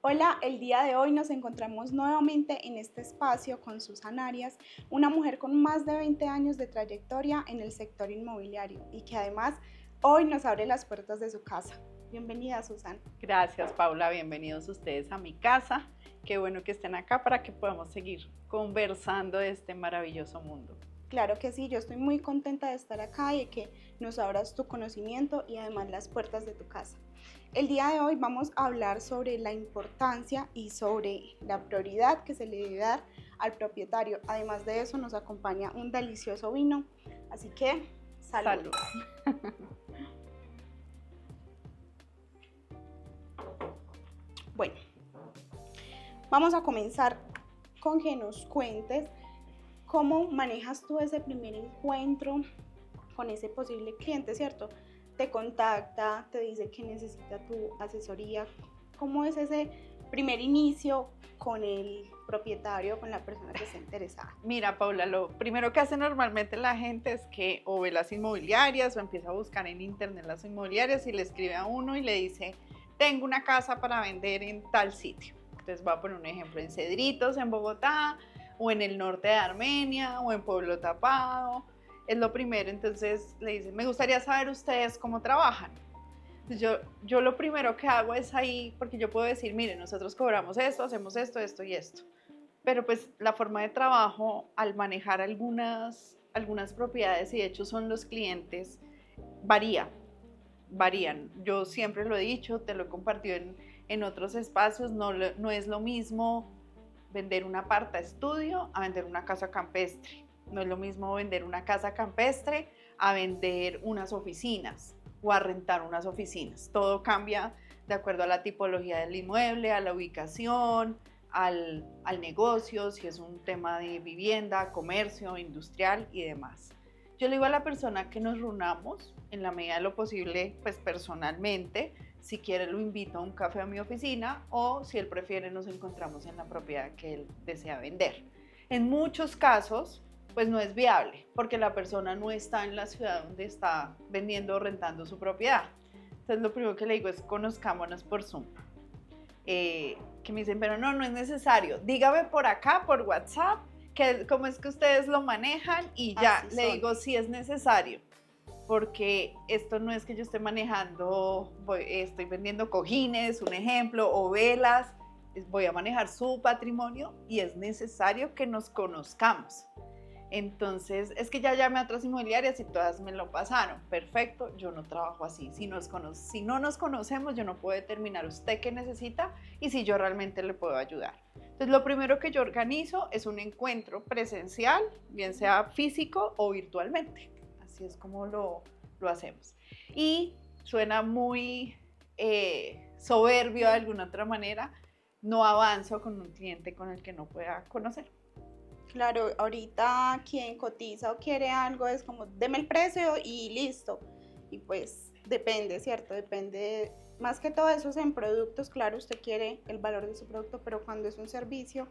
Hola, el día de hoy nos encontramos nuevamente en este espacio con Susan Arias, una mujer con más de 20 años de trayectoria en el sector inmobiliario y que además hoy nos abre las puertas de su casa. Bienvenida, Susan. Gracias, Paula. Bienvenidos ustedes a mi casa. Qué bueno que estén acá para que podamos seguir conversando de este maravilloso mundo. Claro que sí, yo estoy muy contenta de estar acá y de que nos abras tu conocimiento y además las puertas de tu casa. El día de hoy vamos a hablar sobre la importancia y sobre la prioridad que se le debe dar al propietario. Además de eso nos acompaña un delicioso vino, así que salud. Bueno, vamos a comenzar con que nos cuentes cómo manejas tú ese primer encuentro con ese posible cliente, ¿cierto? Te contacta, te dice que necesita tu asesoría. ¿Cómo es ese primer inicio con el propietario, con la persona que está interesada? Mira, Paula, lo primero que hace normalmente la gente es que o ve las inmobiliarias o empieza a buscar en internet las inmobiliarias y le escribe a uno y le dice, tengo una casa para vender en tal sitio. Entonces voy a poner un ejemplo, en Cedritos, en Bogotá, o en el norte de Armenia, o en Pueblo Tapado. Es lo primero. Entonces le dicen, me gustaría saber ustedes cómo trabajan. Yo lo primero que hago es ahí, porque yo puedo decir, mire, nosotros cobramos esto, hacemos esto, esto y esto. Pero pues la forma de trabajo al manejar algunas propiedades y de hecho son los clientes, varían. Yo siempre lo he dicho, te lo he compartido en otros espacios, no es lo mismo vender un aparta estudio a vender una casa campestre. No es lo mismo vender una casa campestre a vender unas oficinas o a rentar unas oficinas. Todo cambia de acuerdo a la tipología del inmueble, a la ubicación, al negocio, si es un tema de vivienda, comercio, industrial y demás. Yo le digo a la persona que nos reunamos en la medida de lo posible, pues personalmente. Si quiere lo invito a un café a mi oficina o si él prefiere nos encontramos en la propiedad que él desea vender. En muchos casos pues no es viable porque la persona no está en la ciudad donde está vendiendo o rentando su propiedad. Entonces lo primero que le digo es conozcámonos por Zoom. Que me dicen, pero no es necesario, dígame por acá, por WhatsApp, cómo es que ustedes lo manejan y ya, le digo si es necesario. Porque esto no es que yo esté manejando, estoy vendiendo cojines, un ejemplo, o velas, voy a manejar su patrimonio y es necesario que nos conozcamos. Entonces, es que ya llamé a otras inmobiliarias y todas me lo pasaron. Perfecto, yo no trabajo así. Si no nos conocemos, yo no puedo determinar usted qué necesita y si yo realmente le puedo ayudar. Entonces, lo primero que yo organizo es un encuentro presencial, bien sea físico o virtualmente. Así es como lo hacemos. Y suena muy soberbio de alguna otra manera, no avanzo con un cliente con el que no pueda conocer. Claro, ahorita quien cotiza o quiere algo es como, deme el precio y listo. Y pues depende, ¿cierto? Depende, más que todo eso es en productos, claro, usted quiere el valor de su producto, pero cuando es un servicio,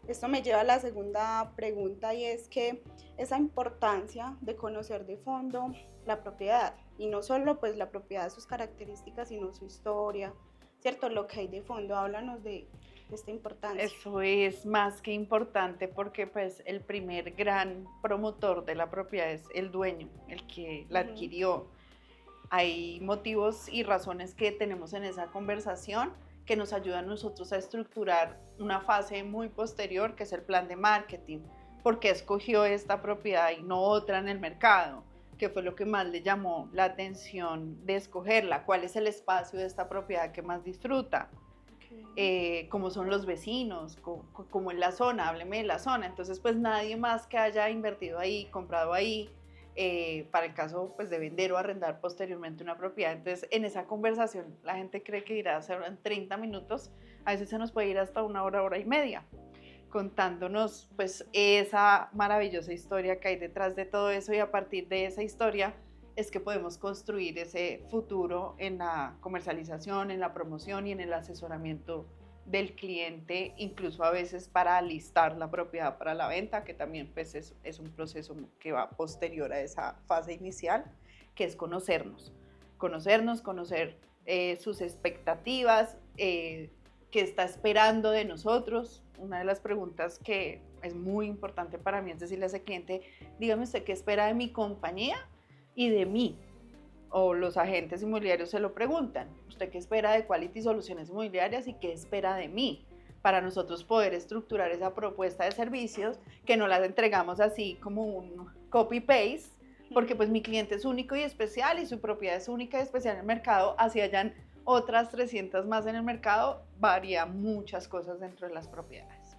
esto me lleva a la segunda pregunta y es que esa importancia de conocer de fondo la propiedad y no solo pues la propiedad, sus características, sino su historia, ¿cierto? Lo que hay de fondo, háblanos de esta importancia. Eso es más que importante porque pues el primer gran promotor de la propiedad es el dueño, el que la adquirió. Hay motivos y razones que tenemos en esa conversación que nos ayudan a nosotros a estructurar una fase muy posterior que es el plan de marketing. ¿Por qué escogió esta propiedad y no otra en el mercado? ¿Qué fue lo que más le llamó la atención de escogerla? ¿Cuál es el espacio de esta propiedad que más disfruta? Cómo son los vecinos, cómo es la zona, hábleme de la zona. Entonces, pues nadie más que haya invertido ahí, comprado ahí, para el caso pues, de vender o arrendar posteriormente una propiedad. Entonces, en esa conversación, la gente cree que irá a ser en 30 minutos, a veces se nos puede ir hasta una hora y media, contándonos pues esa maravillosa historia que hay detrás de todo eso y a partir de esa historia es que podemos construir ese futuro en la comercialización, en la promoción y en el asesoramiento del cliente, incluso a veces para alistar la propiedad para la venta, que también pues, es un proceso que va posterior a esa fase inicial, que es conocer sus expectativas, ¿Qué está esperando de nosotros? Una de las preguntas que es muy importante para mí es decirle a ese cliente, dígame usted qué espera de mi compañía y de mí. O los agentes inmobiliarios se lo preguntan, ¿usted qué espera de Quality Soluciones Inmobiliarias y qué espera de mí? Para nosotros poder estructurar esa propuesta de servicios, que no las entregamos así como un copy-paste, porque pues mi cliente es único y especial y su propiedad es única y especial en el mercado, así hayan otras 300 más en el mercado, varía muchas cosas dentro de las propiedades.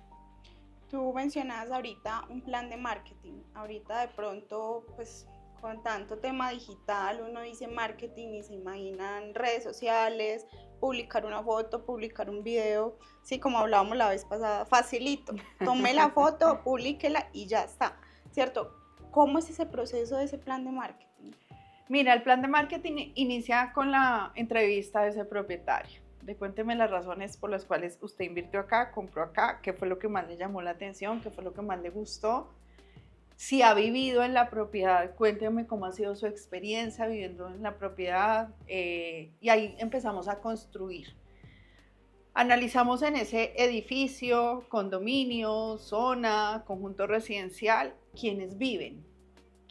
Tú mencionabas ahorita un plan de marketing, ahorita de pronto pues con tanto tema digital uno dice marketing y se imaginan redes sociales, publicar una foto, publicar un video, sí, como hablábamos la vez pasada, facilito, tome la foto, publíquela y ya está, ¿cierto? ¿Cómo es ese proceso de ese plan de marketing? Mira, el plan de marketing inicia con la entrevista de ese propietario. Cuénteme las razones por las cuales usted invirtió acá, compró acá, qué fue lo que más le llamó la atención, qué fue lo que más le gustó. Si ha vivido en la propiedad, cuénteme cómo ha sido su experiencia viviendo en la propiedad, y ahí empezamos a construir. Analizamos en ese edificio, condominio, zona, conjunto residencial, quiénes viven,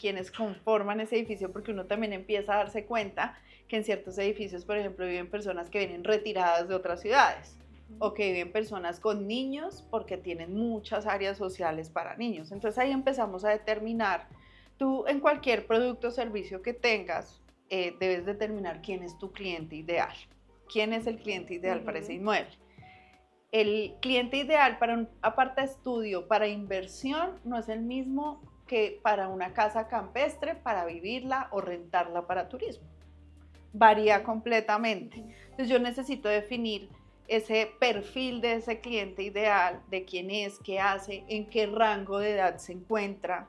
quiénes conforman ese edificio, porque uno también empieza a darse cuenta que en ciertos edificios, por ejemplo, viven personas que vienen retiradas de otras ciudades, o que viven personas con niños porque tienen muchas áreas sociales para niños. Entonces ahí empezamos a determinar, tú en cualquier producto o servicio que tengas, debes determinar quién es tu cliente ideal. ¿Quién es el cliente ideal para ese inmueble? El cliente ideal para un apartaestudio, para inversión, no es el mismo que para una casa campestre, para vivirla o rentarla para turismo. Varía completamente. Entonces yo necesito definir ese perfil de ese cliente ideal, de quién es, qué hace, en qué rango de edad se encuentra,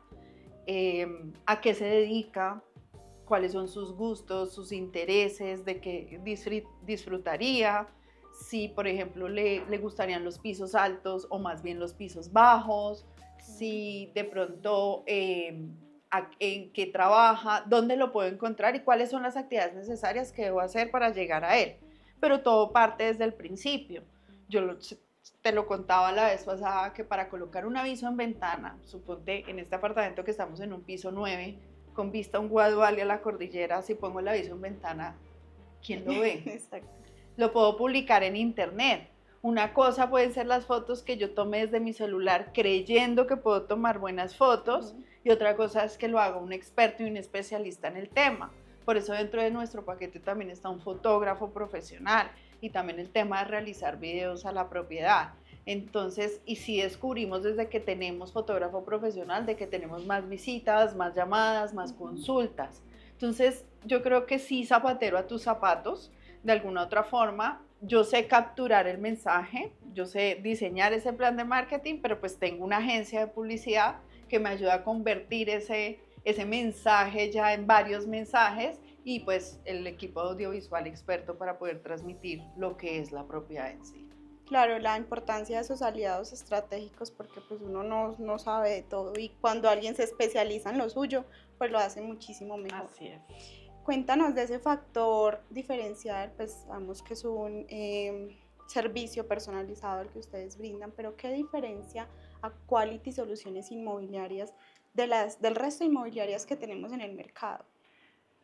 a qué se dedica, cuáles son sus gustos, sus intereses, de qué disfrutaría, si por ejemplo le gustarían los pisos altos o más bien los pisos bajos, si de pronto en qué trabaja, dónde lo puedo encontrar y cuáles son las actividades necesarias que debo hacer para llegar a él. Pero todo parte desde el principio. Te lo contaba la vez pasada que para colocar un aviso en ventana, suponte en este apartamento que estamos en un piso 9, con vista a un guadual y a la cordillera, si pongo el aviso en ventana, ¿quién lo ve? Exacto. Lo puedo publicar en internet. Una cosa pueden ser las fotos que yo tome desde mi celular creyendo que puedo tomar buenas fotos, y otra cosa es que lo haga un experto y un especialista en el tema. Por eso dentro de nuestro paquete también está un fotógrafo profesional y también el tema de realizar videos a la propiedad. Entonces, y si descubrimos desde que tenemos fotógrafo profesional, de que tenemos más visitas, más llamadas, más consultas. Entonces, yo creo que sí, zapatero a tus zapatos, de alguna otra forma. Yo sé capturar el mensaje, yo sé diseñar ese plan de marketing, pero pues tengo una agencia de publicidad que me ayuda a convertir ese mensaje ya en varios mensajes, y pues el equipo audiovisual experto para poder transmitir lo que es la propiedad en sí. Claro, la importancia de esos aliados estratégicos, porque pues uno no sabe de todo y cuando alguien se especializa en lo suyo, pues lo hace muchísimo mejor. Así es. Cuéntanos de ese factor diferencial, pues sabemos que es un servicio personalizado el que ustedes brindan, pero ¿qué diferencia a Quality Soluciones Inmobiliarias del resto de inmobiliarias que tenemos en el mercado?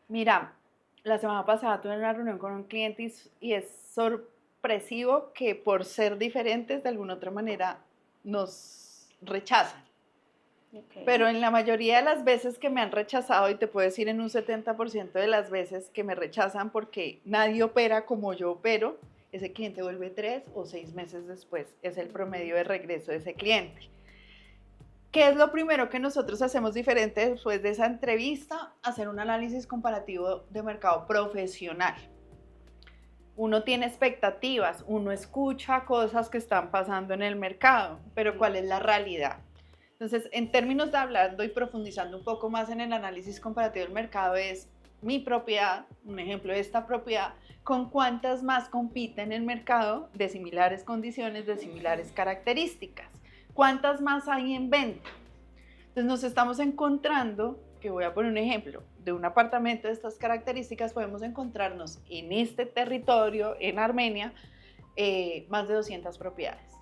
Mira, la semana pasada tuve una reunión con un cliente y es sorpresivo que por ser diferentes de alguna otra manera nos rechazan. Okay. Pero en la mayoría de las veces que me han rechazado, y te puedo decir en un 70% de las veces que me rechazan porque nadie opera como yo opero, ese cliente vuelve 3 o 6 meses después. Es el promedio de regreso de ese cliente. ¿Qué es lo primero que nosotros hacemos diferente después de esa entrevista? Hacer un análisis comparativo de mercado profesional. Uno tiene expectativas, uno escucha cosas que están pasando en el mercado, pero ¿cuál es la realidad? Entonces, en términos de hablando y profundizando un poco más en el análisis comparativo del mercado, es mi propiedad, un ejemplo de esta propiedad, con cuántas más compite en el mercado de similares condiciones, de similares características. ¿Cuántas más hay en venta? Entonces nos estamos encontrando, que voy a poner un ejemplo, de un apartamento de estas características, podemos encontrarnos en este territorio, en Armenia, más de 200 propiedades.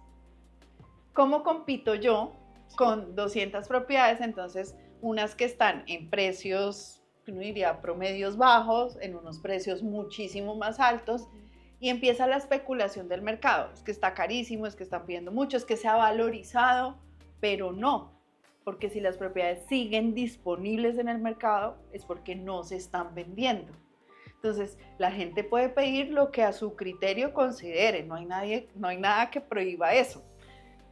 ¿Cómo compito yo con 200 propiedades? Entonces, unas que están en precios, uno diría promedios bajos, en unos precios muchísimo más altos, y empieza la especulación del mercado. Es que está carísimo, es que están pidiendo mucho, es que se ha valorizado, pero no, porque si las propiedades siguen disponibles en el mercado es porque no se están vendiendo. Entonces, la gente puede pedir lo que a su criterio considere, no hay nada que prohíba eso.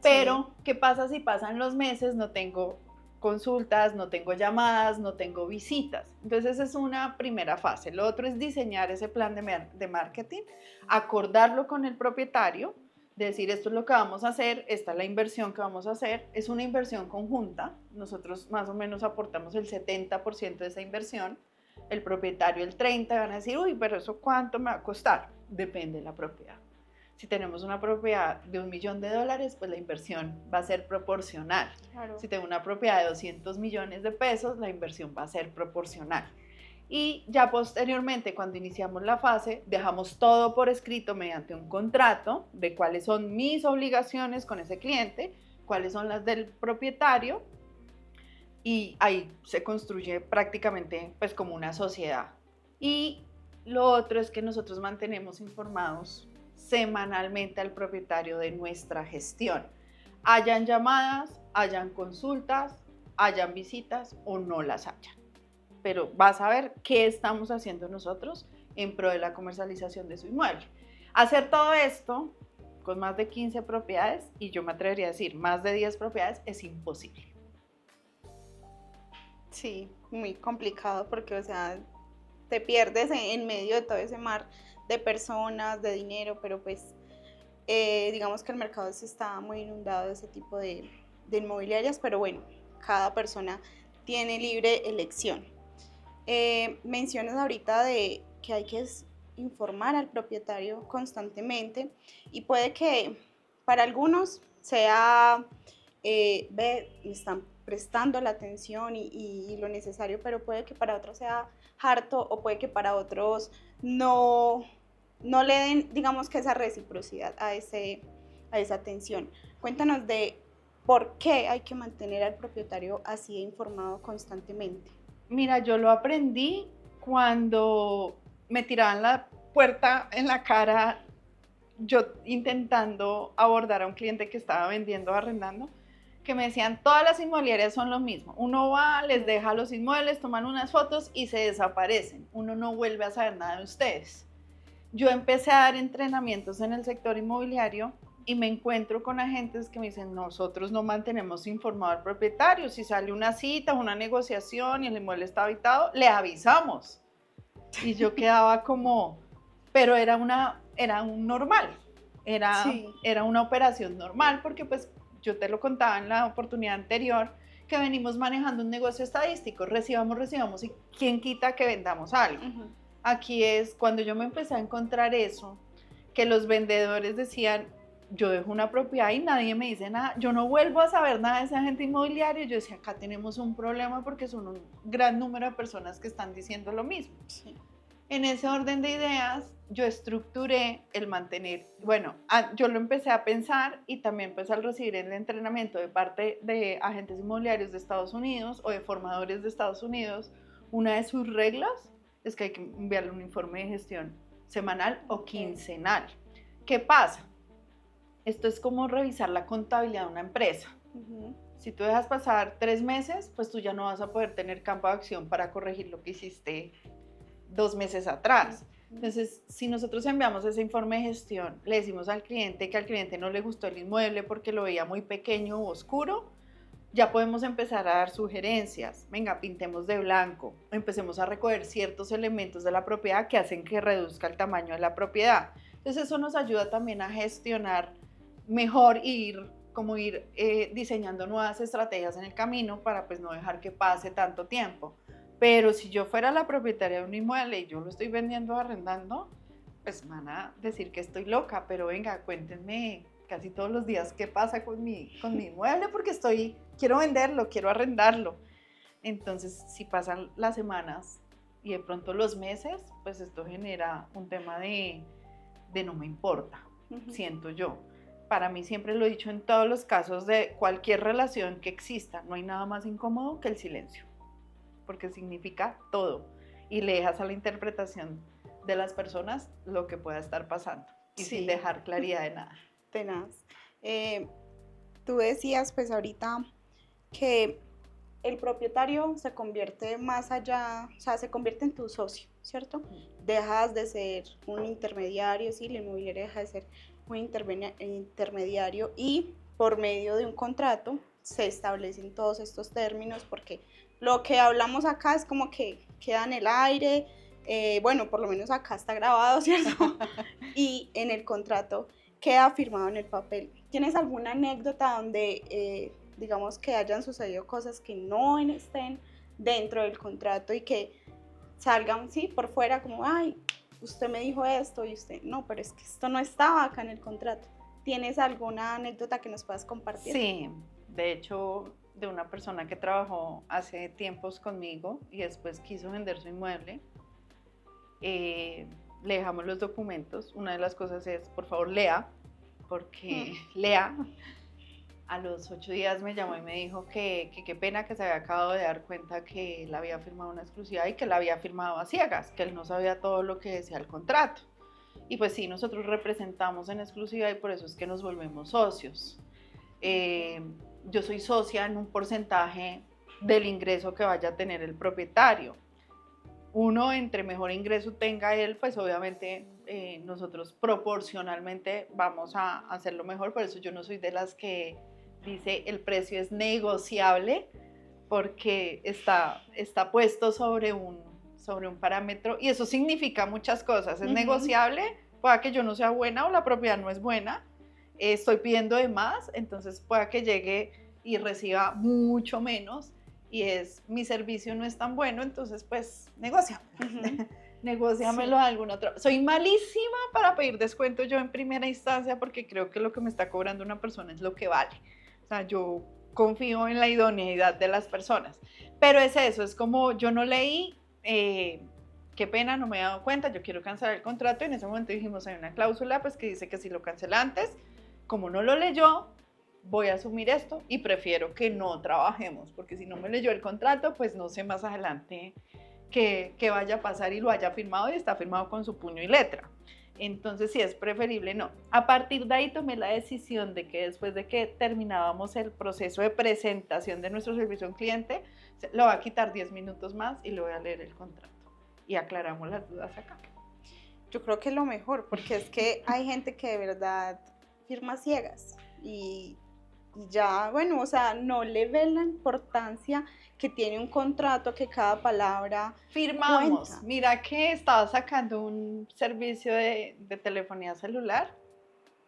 Pero, sí, ¿qué pasa si pasan los meses? No tengo consultas, no tengo llamadas, no tengo visitas. Entonces, esa es una primera fase. Lo otro es diseñar ese plan de marketing, acordarlo con el propietario, decir esto es lo que vamos a hacer, esta es la inversión que vamos a hacer. Es una inversión conjunta, nosotros más o menos aportamos el 70% de esa inversión, el propietario el 30%, van a decir, uy, pero ¿eso cuánto me va a costar? Depende de la propiedad. Si tenemos una propiedad de $1 millón, pues la inversión va a ser proporcional. Claro. Si tengo una propiedad de 200 millones de pesos, la inversión va a ser proporcional. Y ya posteriormente, cuando iniciamos la fase, dejamos todo por escrito mediante un contrato de cuáles son mis obligaciones con ese cliente, cuáles son las del propietario, y ahí se construye prácticamente pues como una sociedad. Y lo otro es que nosotros mantenemos informados semanalmente al propietario de nuestra gestión. Hayan llamadas, hayan consultas, hayan visitas o no las hayan. Pero vas a ver qué estamos haciendo nosotros en pro de la comercialización de su inmueble. Hacer todo esto con más de 15 propiedades, y yo me atrevería a decir más de 10 propiedades, es imposible. Sí, muy complicado porque, o sea, te pierdes en medio de todo ese mar de personas, de dinero, pero pues digamos que el mercado se está muy inundado de ese tipo de inmobiliarias, pero bueno, cada persona tiene libre elección. Mencionas ahorita de que hay que informar al propietario constantemente y puede que para algunos sea, me están prestando la atención y lo necesario, pero puede que para otros sea harto o puede que para otros no le den, digamos que esa reciprocidad a esa atención. Cuéntanos de por qué hay que mantener al propietario así informado constantemente. Mira, yo lo aprendí cuando me tiraban la puerta en la cara, yo intentando abordar a un cliente que estaba vendiendo o arrendando, que me decían, todas las inmobiliarias son lo mismo. Uno va, les deja los inmuebles, toman unas fotos y se desaparecen. Uno no vuelve a saber nada de ustedes. Yo empecé a dar entrenamientos en el sector inmobiliario y me encuentro con agentes que me dicen, nosotros no mantenemos informado al propietario. Si sale una cita, una negociación y el inmueble está habitado, le avisamos. Y yo quedaba como, pero era un normal, era una operación normal, porque pues yo te lo contaba en la oportunidad anterior, que venimos manejando un negocio estadístico, recibamos y quién quita que vendamos algo. Uh-huh. Aquí es cuando yo me empecé a encontrar eso, que los vendedores decían, yo dejo una propiedad y nadie me dice nada, yo no vuelvo a saber nada de ese agente inmobiliario. Yo decía, acá tenemos un problema porque son un gran número de personas que están diciendo lo mismo. Sí. En ese orden de ideas, yo estructuré el mantener, bueno, yo lo empecé a pensar y también pues al recibir el entrenamiento de parte de agentes inmobiliarios de Estados Unidos o de formadores de Estados Unidos, una de sus reglas es que hay que enviarle un informe de gestión semanal o quincenal. ¿Qué pasa? Esto es como revisar la contabilidad de una empresa. Uh-huh. Si tú dejas pasar 3 meses, pues tú ya no vas a poder tener campo de acción para corregir lo que hiciste 2 meses atrás. Entonces, si nosotros enviamos ese informe de gestión, le decimos al cliente que al cliente no le gustó el inmueble porque lo veía muy pequeño o oscuro, ya podemos empezar a dar sugerencias. Venga, pintemos de blanco, empecemos a recoger ciertos elementos de la propiedad que hacen que reduzca el tamaño de la propiedad. Entonces, eso nos ayuda también a gestionar mejor ir diseñando nuevas estrategias en el camino para pues no dejar que pase tanto tiempo. Pero si yo fuera la propietaria de un inmueble y yo lo estoy vendiendo o arrendando, pues van a decir que estoy loca, pero venga, cuéntenme casi todos los días qué pasa con mi inmueble porque quiero venderlo, quiero arrendarlo. Entonces, si pasan las semanas y de pronto los meses, pues esto genera un tema de no me importa. siento yo. Para mí, siempre lo he dicho en todos los casos de cualquier relación que exista, no hay nada más incómodo que el silencio, porque significa todo y le dejas a la interpretación de las personas lo que pueda estar pasando y sin dejar claridad de nada. Tenaz. Tú decías pues ahorita que el propietario se convierte más allá, o sea, se convierte en tu socio, ¿cierto? Dejas de ser un intermediario, sí, la inmobiliaria deja de ser un intermediario y por medio de un contrato se establecen todos estos términos, porque lo que hablamos acá es como que queda en el aire, bueno, por lo menos acá está grabado, ¿cierto? Y en el contrato queda firmado en el papel. ¿Tienes alguna anécdota donde, digamos, que hayan sucedido cosas que no estén dentro del contrato y que salgan, sí, por fuera como, ay, usted me dijo esto y usted, no, pero es que esto no estaba acá en el contrato? ¿Tienes alguna anécdota que nos puedas compartir? Sí, de hecho, de una persona que trabajó hace tiempos conmigo y después quiso vender su inmueble, le dejamos los documentos. Una de las cosas es, por favor, lea, porque lea. A los 8 días me llamó y me dijo que qué pena, que se había acabado de dar cuenta que él había firmado una exclusividad y que la había firmado a ciegas, que él no sabía todo lo que decía el contrato. Y pues sí, nosotros representamos en exclusividad y por eso es que nos volvemos socios. Yo soy socia en un porcentaje del ingreso que vaya a tener el propietario. Uno, entre mejor ingreso tenga él, pues obviamente nosotros proporcionalmente vamos a hacerlo mejor. Por eso yo no soy de las que dice el precio es negociable, porque está puesto sobre un parámetro y eso significa muchas cosas. Es negociable, pueda que yo no sea buena o la propiedad no es buena, estoy pidiendo de más, entonces pueda que llegue y reciba mucho menos y mi servicio no es tan bueno, entonces pues negóciamelo. Negóciamelo a algún otro. Soy malísima para pedir descuento yo en primera instancia, porque creo que lo que me está cobrando una persona es lo que vale. O sea, yo confío en la idoneidad de las personas, pero es eso, es como yo no leí, qué pena, no me he dado cuenta, yo quiero cancelar el contrato, y en ese momento dijimos, hay una cláusula pues que dice que si lo cancela antes, como no lo leyó, voy a asumir esto y prefiero que no trabajemos, porque si no me leyó el contrato, pues no sé más adelante qué vaya a pasar y lo haya firmado y está firmado con su puño y letra. Entonces sí es preferible no. A partir de ahí tomé la decisión de que después de que terminábamos el proceso de presentación de nuestro servicio al cliente, lo voy a quitar 10 minutos más y le voy a leer el contrato y aclaramos las dudas acá. Yo creo que es lo mejor, porque es que hay gente que de verdad firma ciegas y ya, bueno, o sea, no le ven la importancia que tiene un contrato, que cada palabra firmamos. cuenta. Mira que estaba sacando un servicio de telefonía celular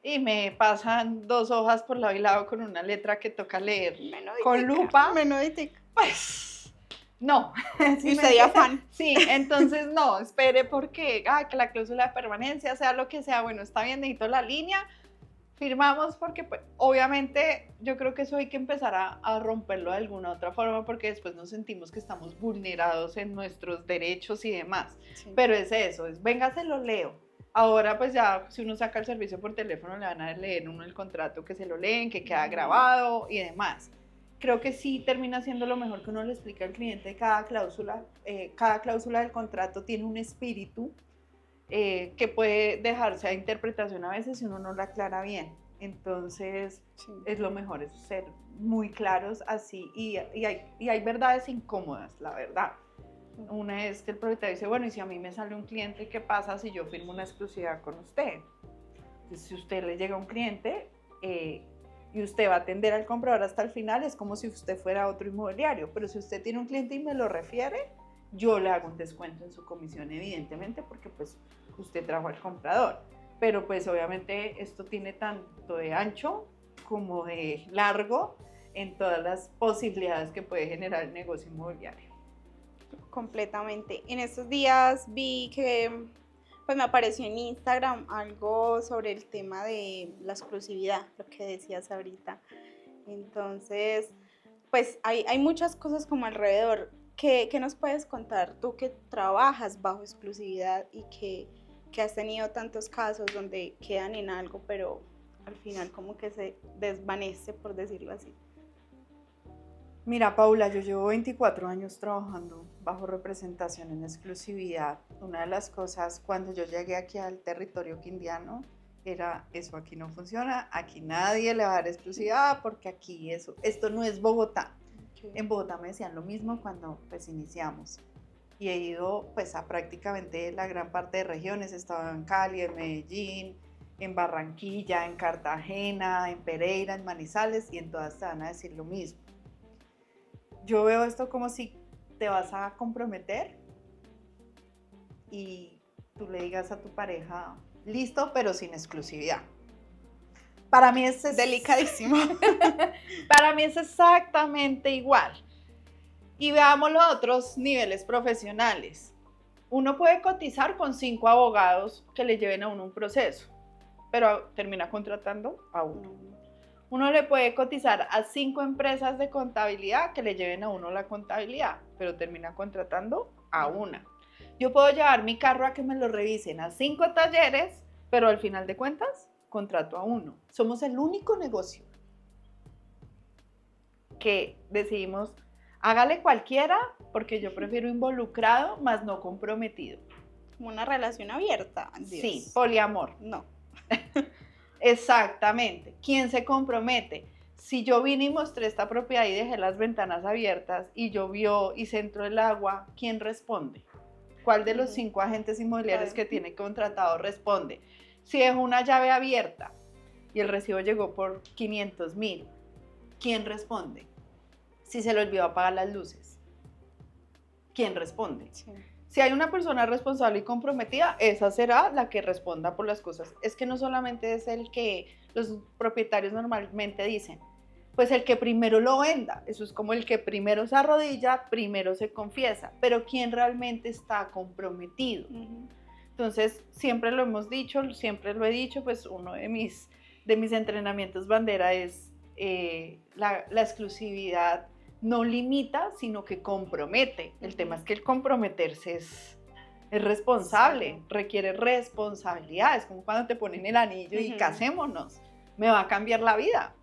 y me pasan 2 hojas por lado y lado con una letra que toca leer con lupa. Menudítica. Pues no. Y usted ya fan. Sí, entonces no, espere porque que la cláusula de permanencia, sea lo que sea, bueno, está bien, necesito la línea. Firmamos porque pues, obviamente yo creo que eso hay que empezar a romperlo de alguna otra forma, porque después nos sentimos que estamos vulnerados en nuestros derechos y demás. Sí. Pero es eso, venga, se lo leo. Ahora pues ya si uno saca el servicio por teléfono le van a leer uno el contrato, que se lo leen, que queda grabado y demás. Creo que sí termina siendo lo mejor que uno le explica al cliente cada cláusula del contrato tiene un espíritu que puede dejarse a interpretación a veces si uno no la aclara bien. Entonces sí, es lo mejor, es ser muy claros así y hay verdades incómodas, la verdad. Una es que el propietario dice, bueno, y si a mí me sale un cliente, ¿qué pasa si yo firmo una exclusividad con usted? Entonces, si usted le llega a un cliente y usted va a atender al comprador hasta el final, es como si usted fuera otro inmobiliario, pero si usted tiene un cliente y me lo refiere, yo le hago un descuento en su comisión, evidentemente, porque pues usted trajo al comprador. Pero pues obviamente esto tiene tanto de ancho como de largo en todas las posibilidades que puede generar el negocio inmobiliario. Completamente. En estos días vi que pues me apareció en Instagram algo sobre el tema de la exclusividad, lo que decías ahorita. Entonces, pues hay muchas cosas como alrededor. ¿Qué nos puedes contar tú que trabajas bajo exclusividad y que has tenido tantos casos donde quedan en algo, pero al final como que se desvanece, por decirlo así? Mira, Paula, yo llevo 24 años trabajando bajo representación en exclusividad. Una de las cosas cuando yo llegué aquí al territorio quindiano era eso, aquí no funciona, aquí nadie le va a dar exclusividad porque aquí esto no es Bogotá. Okay. En Bogotá me decían lo mismo cuando pues iniciamos. Y he ido pues a prácticamente la gran parte de regiones, he estado en Cali, en Medellín, en Barranquilla, en Cartagena, en Pereira, en Manizales, y en todas te van a decir lo mismo. Yo veo esto como si te vas a comprometer y tú le digas a tu pareja, listo, pero sin exclusividad. Para mí es delicadísimo. Para mí es exactamente igual. Y veámoslo a otros niveles profesionales. Uno puede cotizar con 5 abogados que le lleven a uno un proceso, pero termina contratando a uno. Uno le puede cotizar a 5 empresas de contabilidad que le lleven a uno la contabilidad, pero termina contratando a una. Yo puedo llevar mi carro a que me lo revisen a 5 talleres, pero al final de cuentas, contrato a uno. Somos el único negocio que decidimos, hágale cualquiera, porque yo prefiero involucrado, más no comprometido. Como una relación abierta. Dios. Sí, poliamor. No. Exactamente. ¿Quién se compromete? Si yo vine y mostré esta propiedad y dejé las ventanas abiertas y llovió y se entró el agua, ¿quién responde? ¿Cuál de los 5 agentes inmobiliarios que tiene contratado responde? Si dejo una llave abierta y el recibo llegó por 500,000, ¿quién responde? Si se le olvidó apagar las luces, ¿quién responde? Sí. Si hay una persona responsable y comprometida, esa será la que responda por las cosas. Es que no solamente es el que los propietarios normalmente dicen, pues el que primero lo venda, eso es como el que primero se arrodilla, primero se confiesa, pero ¿quién realmente está comprometido? Entonces, siempre lo hemos dicho, siempre lo he dicho, pues uno de mis entrenamientos bandera es la exclusividad. No limita, sino que compromete. El tema es que el comprometerse es responsable, requiere responsabilidad. Es como cuando te ponen el anillo y casémonos. Me va a cambiar la vida.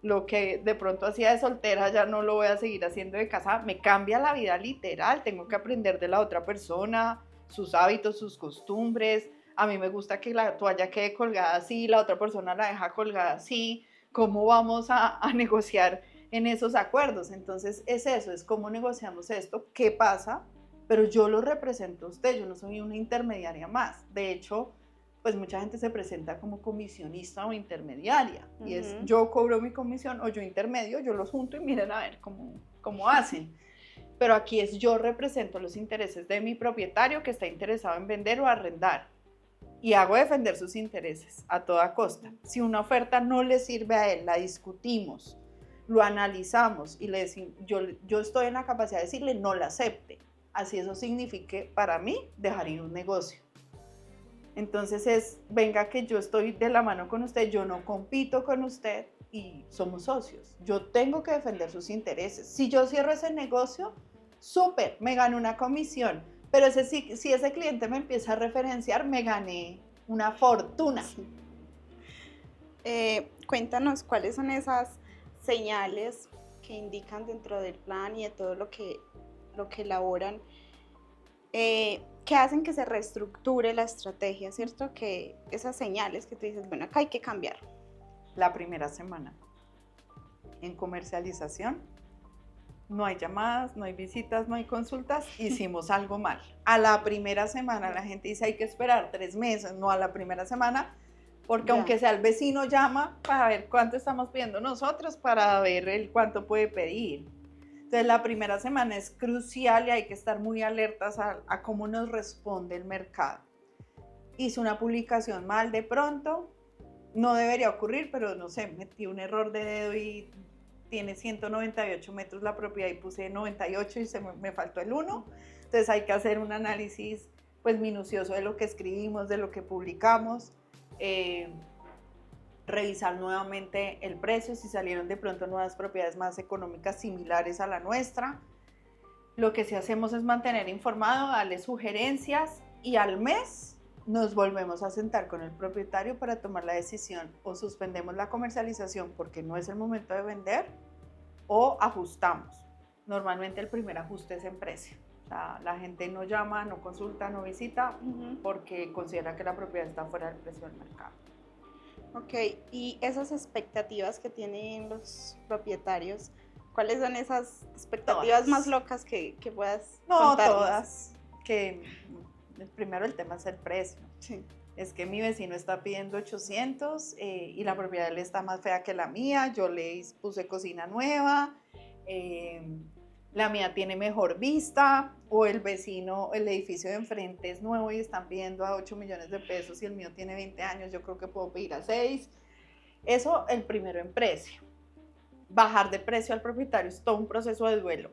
Lo que de pronto hacía de soltera ya no lo voy a seguir haciendo de casada. Me cambia la vida literal. Tengo que aprender de la otra persona, sus hábitos, sus costumbres. A mí me gusta que la toalla quede colgada así, la otra persona la deja colgada así. ¿Cómo vamos a negociar en esos acuerdos? Entonces es eso, es cómo negociamos esto, qué pasa, pero yo lo represento a usted, yo no soy una intermediaria más. De hecho, pues mucha gente se presenta como comisionista o intermediaria, y es yo cobro mi comisión o yo intermedio, yo los junto y miren a ver cómo hacen. Pero aquí es yo represento los intereses de mi propietario que está interesado en vender o arrendar, y hago defender sus intereses a toda costa. Si una oferta no le sirve a él, la discutimos, lo analizamos y le decimos, yo estoy en la capacidad de decirle no la acepte, así eso signifique para mí dejar ir un negocio. Entonces venga que yo estoy de la mano con usted, yo no compito con usted y somos socios. Yo tengo que defender sus intereses. Si yo cierro ese negocio, súper, me gano una comisión, pero si ese cliente me empieza a referenciar, me gané una fortuna. Sí. Cuéntanos cuáles son esas señales que indican dentro del plan y de todo lo que elaboran, que hacen que se reestructure la estrategia, ¿cierto? Que esas señales que tú dices, bueno, acá hay que cambiar. La primera semana, en comercialización, no hay llamadas, no hay visitas, no hay consultas, hicimos algo mal. A la primera semana la gente dice hay que esperar 3 meses, no a la primera semana, porque aunque sea el vecino llama para ver cuánto estamos pidiendo nosotros, para ver cuánto puede pedir. Entonces la primera semana es crucial y hay que estar muy alertas a cómo nos responde el mercado. Hice una publicación mal de pronto, no debería ocurrir, pero no sé, metí un error de dedo y tiene 198 metros la propiedad y puse 98 y me faltó el 1. Entonces hay que hacer un análisis pues minucioso de lo que escribimos, de lo que publicamos. Revisar nuevamente el precio, si salieron de pronto nuevas propiedades más económicas similares a la nuestra. Lo que sí hacemos es mantener informado, darle sugerencias y al mes nos volvemos a sentar con el propietario para tomar la decisión, o suspendemos la comercialización porque no es el momento de vender, o ajustamos. Normalmente el primer ajuste es en precio. O sea, la gente no llama, no consulta, no visita porque considera que la propiedad está fuera del precio del mercado. Ok, y esas expectativas que tienen los propietarios, ¿cuáles son esas expectativas Todas. más locas que puedas No, contarnos? todas. Que primero el tema es el precio. Sí. Es que mi vecino está pidiendo 800 y la propiedad de él está más fea que la mía. Yo le puse cocina nueva, la mía tiene mejor vista, o el vecino, el edificio de enfrente es nuevo y están pidiendo a 8 millones de pesos y el mío tiene 20 años, yo creo que puedo pedir a 6. Eso el primero en precio. Bajar de precio al propietario es todo un proceso de duelo.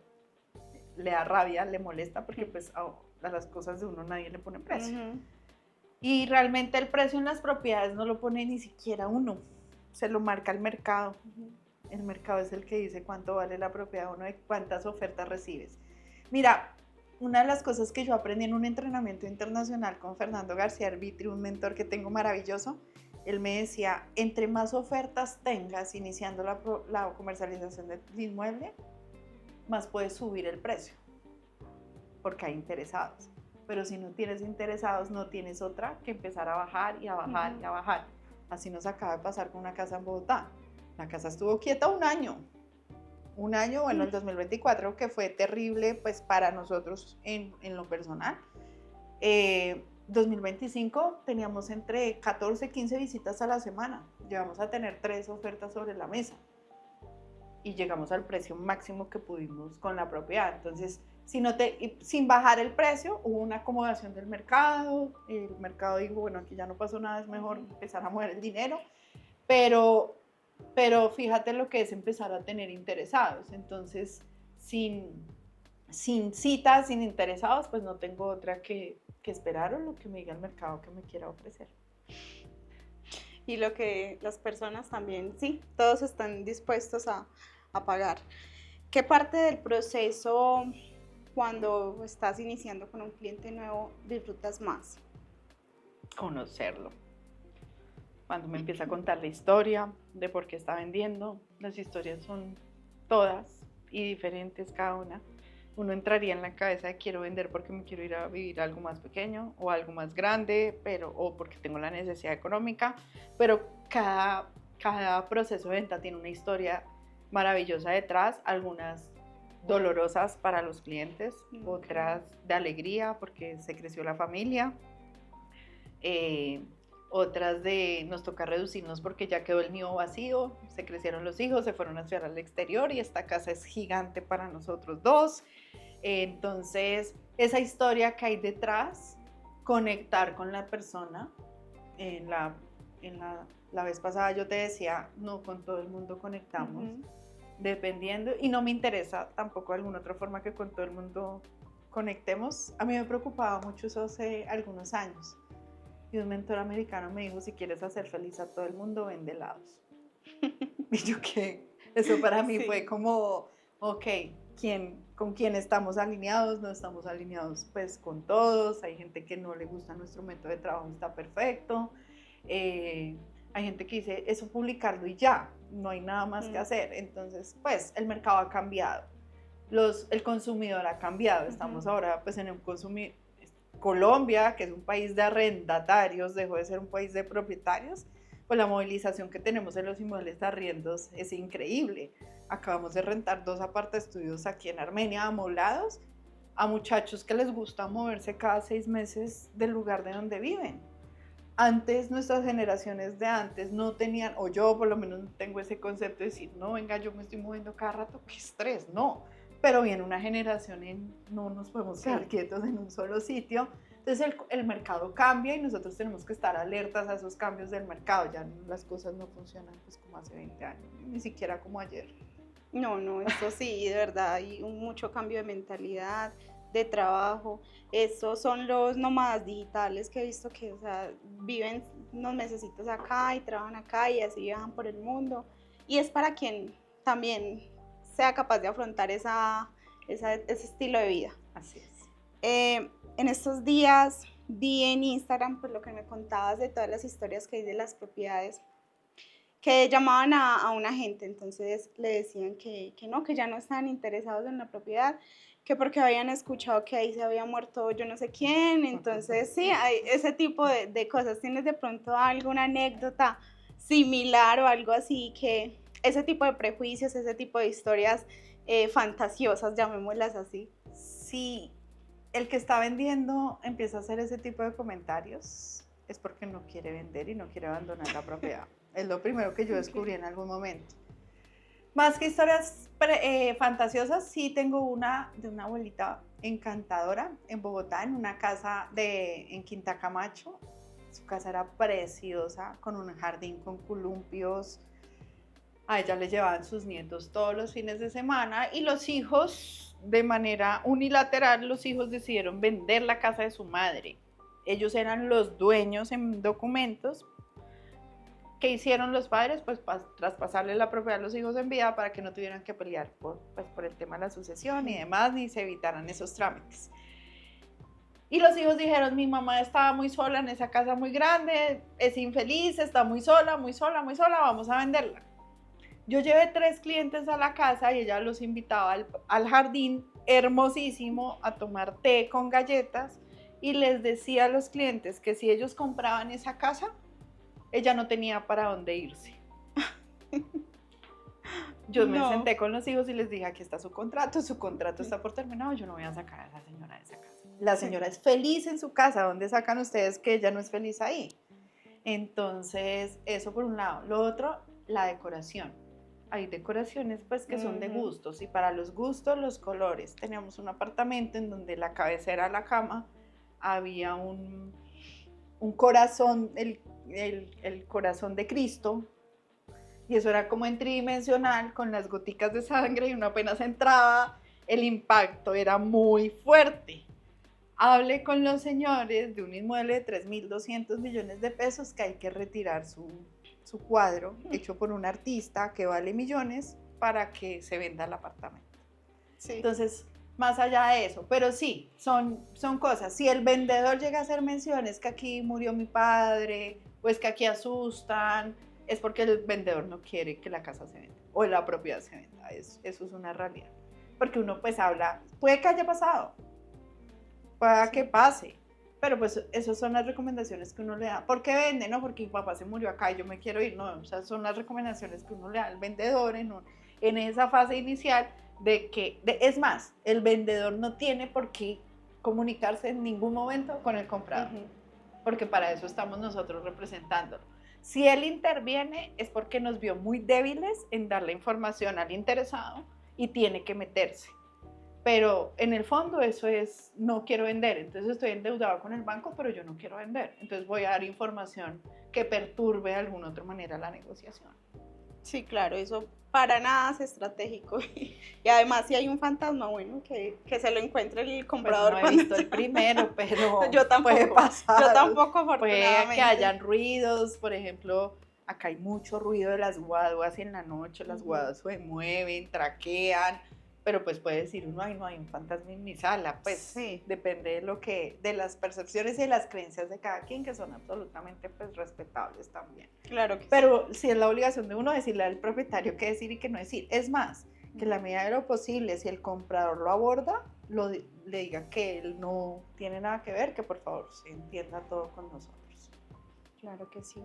Le da rabia, le molesta porque pues a las cosas de uno nadie le pone precio. Y realmente el precio en las propiedades no lo pone ni siquiera uno, se lo marca el mercado. El mercado es el que dice cuánto vale la propiedad, uno de cuántas ofertas recibes. Mira, una de las cosas que yo aprendí en un entrenamiento internacional con Fernando García Arbitri, un mentor que tengo maravilloso, él me decía, entre más ofertas tengas iniciando la comercialización del inmueble, más puedes subir el precio, porque hay interesados. Pero si no tienes interesados, no tienes otra que empezar a bajar y a bajar y a bajar. Así nos acaba de pasar con una casa en Bogotá. La casa estuvo quieta un año, bueno, el 2024, que fue terrible pues para nosotros en lo personal. 2025 teníamos entre 14 y 15 visitas a la semana. Llegamos a tener 3 ofertas sobre la mesa y llegamos al precio máximo que pudimos con la propiedad. Entonces, sin bajar el precio, hubo una acomodación del mercado. El mercado dijo, bueno, aquí ya no pasó nada, es mejor empezar a mover el dinero. Pero fíjate lo que es empezar a tener interesados. Entonces, sin citas, sin interesados, pues no tengo otra que esperar o lo que me diga el mercado que me quiera ofrecer. Y lo que las personas también, sí, todos están dispuestos a pagar. ¿Qué parte del proceso, cuando estás iniciando con un cliente nuevo, disfrutas más? Conocerlo. Cuando me empieza a contar la historia de por qué está vendiendo, las historias son todas y diferentes cada una. Uno entraría en la cabeza de quiero vender porque me quiero ir a vivir algo más pequeño o algo más grande, o porque tengo la necesidad económica, pero cada proceso de venta tiene una historia maravillosa detrás, algunas dolorosas para los clientes, otras de alegría porque se creció la familia, otras de nos toca reducirnos porque ya quedó el nido vacío, se crecieron los hijos, se fueron a estudiar al exterior y esta casa es gigante para nosotros dos. Entonces, esa historia que hay detrás, conectar con la persona. La vez pasada yo te decía, no con todo el mundo conectamos, dependiendo, y no me interesa tampoco de alguna otra forma que con todo el mundo conectemos. A mí me preocupaba mucho eso hace algunos años. Y un mentor americano me dijo, si quieres hacer feliz a todo el mundo, vende helados. Y yo que eso para mí fue como, ok, ¿con quién estamos alineados? No estamos alineados pues con todos. Hay gente que no le gusta nuestro método de trabajo, está perfecto. Hay gente que dice, eso publicarlo y ya, no hay nada más que hacer. Entonces, pues el mercado ha cambiado. El consumidor ha cambiado. Estamos ahora pues en un consumidor. Colombia, que es un país de arrendatarios, dejó de ser un país de propietarios, pues la movilización que tenemos en los inmuebles de arriendos es increíble. Acabamos de rentar 2 apartaestudios aquí en Armenia, amoblados, a muchachos que les gusta moverse cada 6 meses del lugar de donde viven. Antes, nuestras generaciones de antes no tenían, o yo por lo menos no tengo ese concepto de decir, no, venga, yo me estoy moviendo cada rato, qué estrés, no. Pero viene una generación no nos podemos quedar quietos en un solo sitio. Entonces el mercado cambia y nosotros tenemos que estar alertas a esos cambios del mercado. Ya las cosas no funcionan pues como hace 20 años, ni siquiera como ayer. No, eso sí, de verdad, hay mucho cambio de mentalidad, de trabajo. Esos son los nómadas digitales que he visto que, o sea, viven unos mesecitos acá y trabajan acá y así viajan por el mundo. Y es para quien también sea capaz de afrontar ese estilo de vida. Así es. En estos días vi en Instagram, pues lo que me contabas de todas las historias que hay de las propiedades, que llamaban a un agente, entonces le decían que no, que ya no estaban interesados en la propiedad, que porque habían escuchado que ahí se había muerto yo no sé quién, entonces sí, hay ese tipo de cosas. ¿Tienes de pronto alguna anécdota similar o algo así, que ese tipo de prejuicios, ese tipo de historias fantasiosas, llamémoslas así? Si el que está vendiendo empieza a hacer ese tipo de comentarios, es porque no quiere vender y no quiere abandonar la propiedad. Es lo primero que yo descubrí en algún momento. Más que historias fantasiosas, sí tengo una de una abuelita encantadora en Bogotá, en una casa en Quinta Camacho. Su casa era preciosa, con un jardín con columpios. A ella le llevaban sus nietos todos los fines de semana y los hijos, de manera unilateral, los hijos decidieron vender la casa de su madre. Ellos eran los dueños en documentos. ¿Qué hicieron los padres? Pues traspasarle la propiedad a los hijos en vida para que no tuvieran que pelear por el tema de la sucesión y demás, ni se evitaran esos trámites. Y los hijos dijeron, mi mamá estaba muy sola en esa casa muy grande, es infeliz, está muy sola, muy sola, muy sola, vamos a venderla. Yo llevé 3 clientes a la casa y ella los invitaba al jardín hermosísimo a tomar té con galletas y les decía a los clientes que si ellos compraban esa casa, ella no tenía para dónde irse. Yo me senté con los hijos y les dije, aquí está su contrato está por terminado, yo no voy a sacar a esa señora de esa casa. La señora es feliz en su casa, ¿dónde sacan ustedes que ella no es feliz ahí? Entonces, eso por un lado. Lo otro, la decoración. Hay decoraciones pues que son de gustos y para los gustos, los colores. Teníamos un apartamento en donde la cabecera de la cama había un corazón, el corazón de Cristo, y eso era como en tridimensional con las goticas de sangre y uno apenas entraba, el impacto era muy fuerte. Hablé con los señores de un inmueble de 3.200 millones de pesos que hay que retirar su cuadro hecho por un artista que vale millones para que se venda el apartamento. Sí. Entonces, más allá de eso, pero sí, son cosas. Si el vendedor llega a hacer menciones que aquí murió mi padre, o es que aquí asustan, es porque el vendedor no quiere que la casa se venda, o la propiedad se venda, eso es una realidad. Porque uno pues habla, puede que haya pasado, puede que pase, pero pues esas son las recomendaciones que uno le da. ¿Por qué vende? No, porque mi papá se murió acá y yo me quiero ir, no, o sea, son las recomendaciones que uno le da al vendedor en esa fase inicial. Es más, el vendedor no tiene por qué comunicarse en ningún momento con el comprador, porque para eso estamos nosotros representándolo. Si él interviene es porque nos vio muy débiles en darle información al interesado y tiene que meterse. Pero en el fondo eso es, no quiero vender, entonces estoy endeudado con el banco, pero yo no quiero vender, entonces voy a dar información que perturbe de alguna otra manera la negociación. Sí, claro, eso para nada es estratégico. Y además si hay un fantasma, bueno, que se lo encuentre el comprador. Pues no he visto el primero, pero yo tampoco, puede pasar. Yo tampoco, afortunadamente. Puede que hayan ruidos, por ejemplo, acá hay mucho ruido de las guaduas en la noche, las guaduas se mueven, traquean, pero pues puede decir uno, ay, no hay un fantasma en mi sala, pues sí, depende de las percepciones y de las creencias de cada quien, que son absolutamente pues respetables también. Claro que pero sí es la obligación de uno decirle al propietario qué decir y qué no decir. Es más, que en la medida de lo posible, si el comprador lo aborda, le diga que él no tiene nada que ver, que por favor se entienda todo con nosotros. Claro que sí.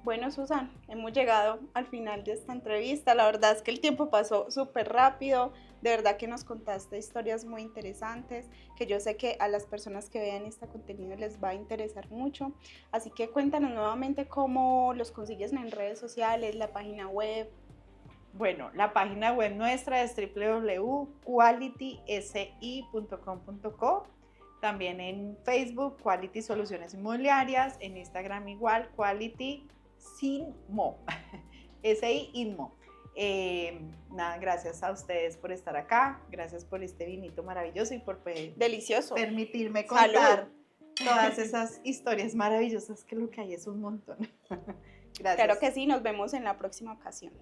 Bueno, Susan, hemos llegado al final de esta entrevista. La verdad es que el tiempo pasó súper rápido. De verdad que nos contaste historias muy interesantes, que yo sé que a las personas que vean este contenido les va a interesar mucho. Así que cuéntanos nuevamente cómo los consigues en redes sociales, la página web. Bueno, la página web nuestra es www.qualitysi.com.co. También en Facebook, Quality Soluciones Inmobiliarias. En Instagram igual, Quality Sinmo, S-I Inmo. Nada, gracias a ustedes por estar acá, gracias por este vinito maravilloso y por delicioso permitirme contar todas esas historias maravillosas, que lo que hay es un montón. Gracias. Claro que sí, nos vemos en la próxima ocasión.